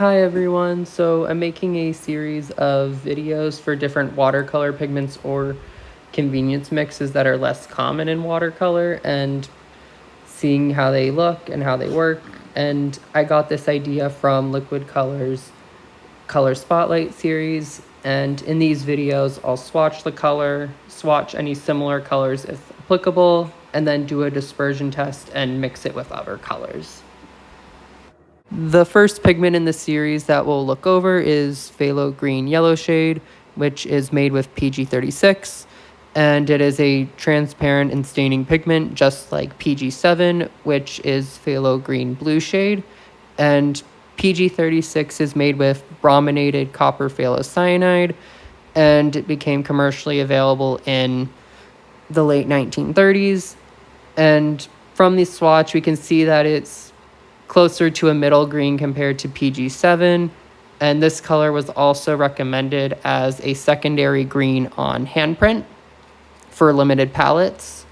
Hi everyone, so I'm making a series of videos for different watercolor pigments or convenience mixes that are less common in watercolor and seeing how they look and how they work. And I got this idea from Liquid Colors Color Spotlight series, and in these videos I'll swatch the color, swatch any similar colors if applicable, and then do a dispersion test and mix it with other colors. The first pigment in the series that we'll look over is Phthalo Green Yellow Shade, which is made with PG36, and it is a transparent and staining pigment just like PG7, which is Phthalo Green Blue Shade, and PG36 is made with brominated copper phthalocyanide, and it became commercially available in the late 1930s. And from the swatch, we can see that it's closer to a middle green compared to PG7, and this color was also recommended as a secondary green on handprint for limited palettes.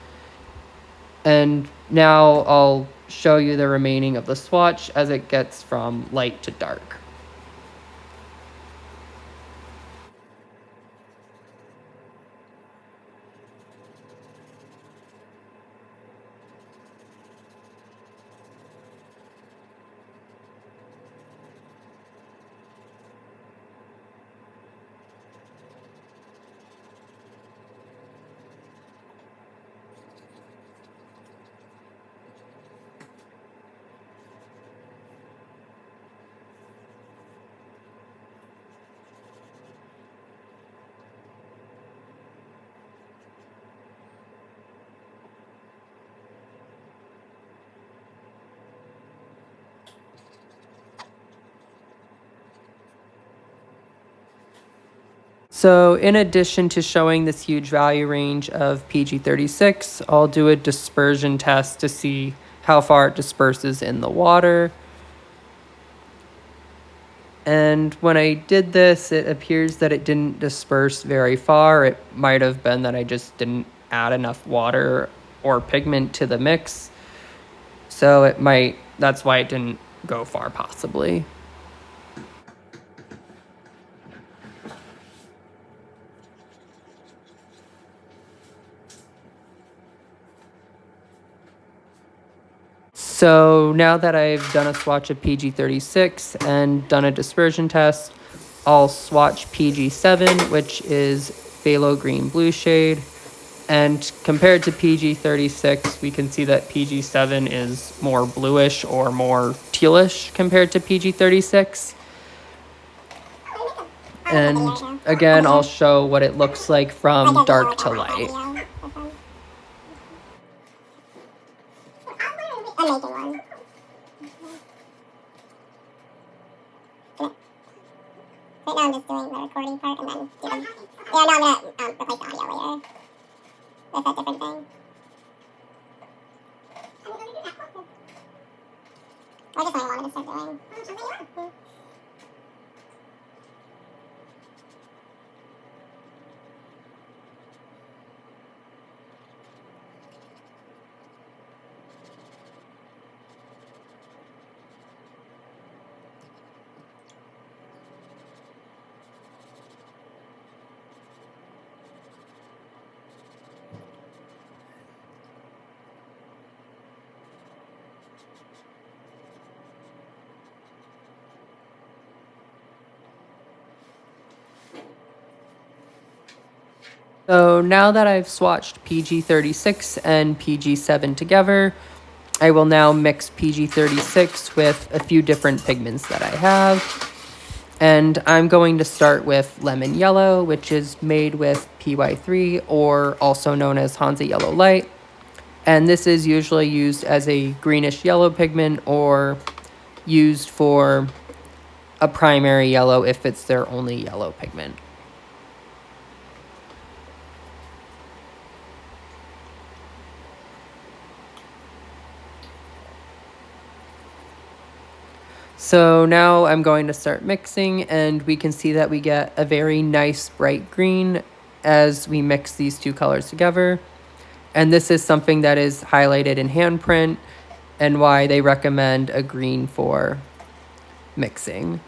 And now I'll show you the remaining of the swatch as it gets from light to dark. So in addition to showing this huge value range of PG36, I'll do a dispersion test to see how far it disperses in the water. And when I did this, it appears that it didn't disperse very far. It might have been that I just didn't add enough water or pigment to the mix. So that's why it didn't go far possibly. So now that I've done a swatch of PG36 and done a dispersion test, I'll swatch PG7, which is Phthalo Green Blue Shade. And compared to PG36, we can see that PG7 is more bluish or more tealish compared to PG36. And again, I'll show what it looks like from dark to light. I'm making one. Right now I'm just doing the recording part and then do them. Yeah, no, I'm gonna replace the audio later with a different thing. Or just something I wanted to start doing. So now that I've swatched PG36 and PG7 together, I will now mix PG36 with a few different pigments that I have. And I'm going to start with Lemon Yellow, which is made with PY3, or also known as Hansa Yellow Light. And this is usually used as a greenish yellow pigment or used for a primary yellow if it's their only yellow pigment. So now I'm going to start mixing, and we can see that we get a very nice bright green as we mix these two colors together. And this is something that is highlighted in handprint and why they recommend a green for mixing.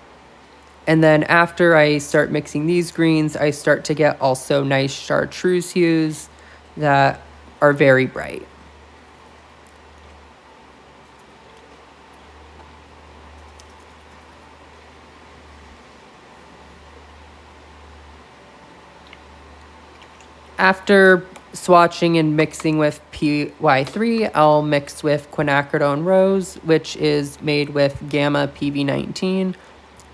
And then after I start mixing these greens, I start to get also nice chartreuse hues that are very bright. After swatching and mixing with PY3, I'll mix with Quinacridone Rose, which is made with Gamma PV19.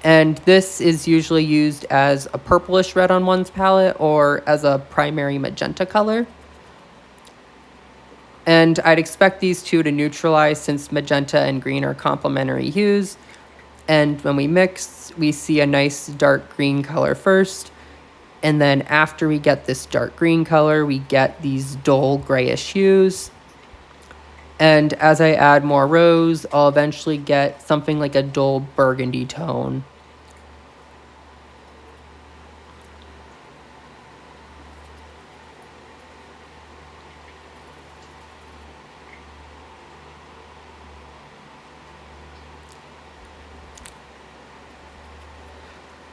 And this is usually used as a purplish red on one's palette or as a primary magenta color. And I'd expect these two to neutralize since magenta and green are complementary hues. And when we mix, we see a nice dark green color first. And then after we get this dark green color, we get these dull grayish hues. And as I add more rose, I'll eventually get something like a dull burgundy tone.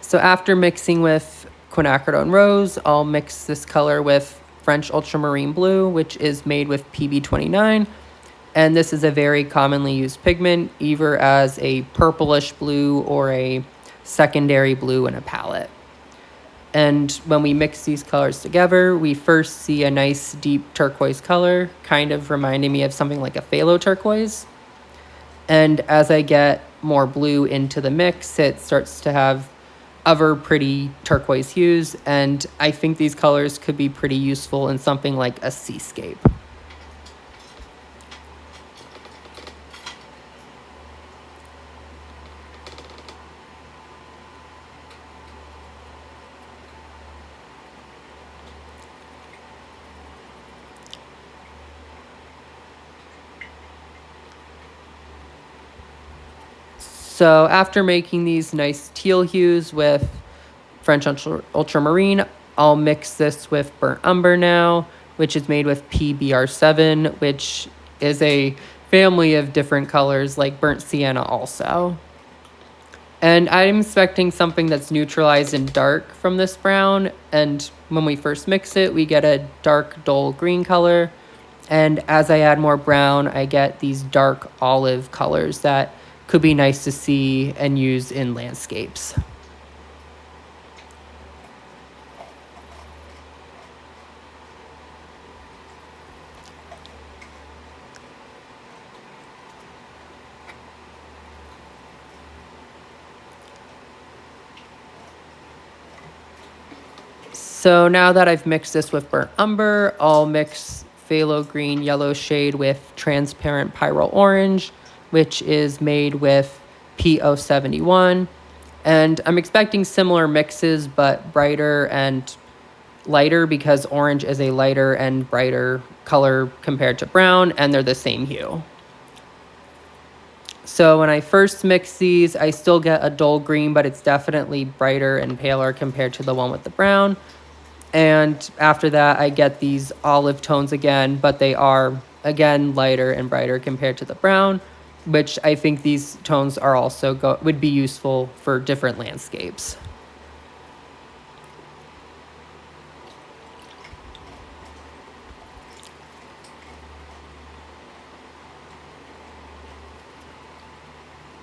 So after mixing with Quinacridone Rose, I'll mix this color with French Ultramarine Blue, which is made with PB29. And this is a very commonly used pigment, either as a purplish blue or a secondary blue in a palette. And when we mix these colors together, we first see a nice deep turquoise color, kind of reminding me of something like a phthalo turquoise. And as I get more blue into the mix, it starts to have other pretty turquoise hues, and I think these colors could be pretty useful in something like a seascape. So after making these nice teal hues with French Ultramarine, I'll mix this with Burnt Umber now, which is made with PBR7, which is a family of different colors like Burnt Sienna also. And I'm expecting something that's neutralized in dark from this brown, and when we first mix it, we get a dark, dull green color. And as I add more brown, I get these dark olive colors that could be nice to see and use in landscapes. So now that I've mixed this with Burnt Umber, I'll mix Phthalo Green Yellow Shade with Transparent Pyrrole Orange, which is made with PO71. And I'm expecting similar mixes, but brighter and lighter because orange is a lighter and brighter color compared to brown, and they're the same hue. So when I first mix these, I still get a dull green, but it's definitely brighter and paler compared to the one with the brown. And after that, I get these olive tones again, but they are, again, lighter and brighter compared to the brown, which I think these tones are also would be useful for different landscapes.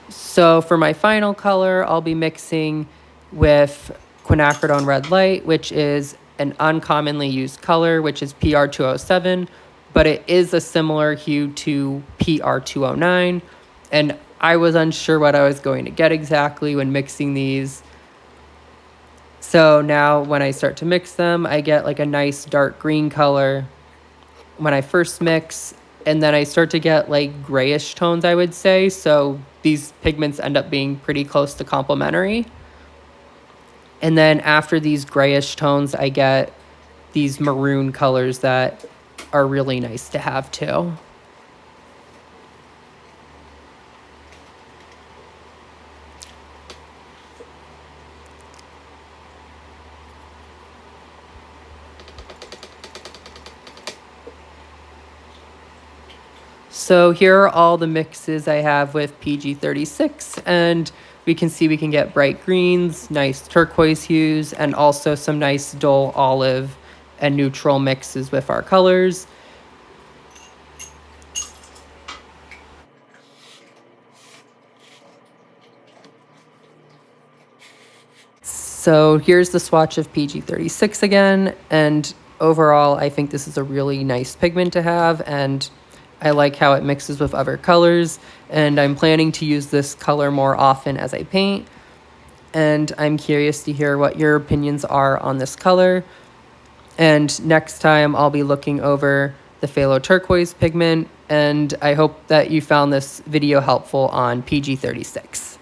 So for my final color, I'll be mixing with Quinacridone Red Light, which is an uncommonly used color, which is PR207, but it is a similar hue to PR209. And I was unsure what I was going to get exactly when mixing these. So now when I start to mix them, I get like a nice dark green color when I first mix, and then I start to get like grayish tones, I would say. So these pigments end up being pretty close to complementary. And then after these grayish tones, I get these maroon colors that are really nice to have too. So here are all the mixes I have with PG36, and we can see we can get bright greens, nice turquoise hues, and also some nice dull olive and neutral mixes with our colors. So here's the swatch of PG36 again, and overall I think this is a really nice pigment to have, and I like how it mixes with other colors, and I'm planning to use this color more often as I paint, and I'm curious to hear what your opinions are on this color. And next time I'll be looking over the Phthalo Turquoise pigment, and I hope that you found this video helpful on PG36.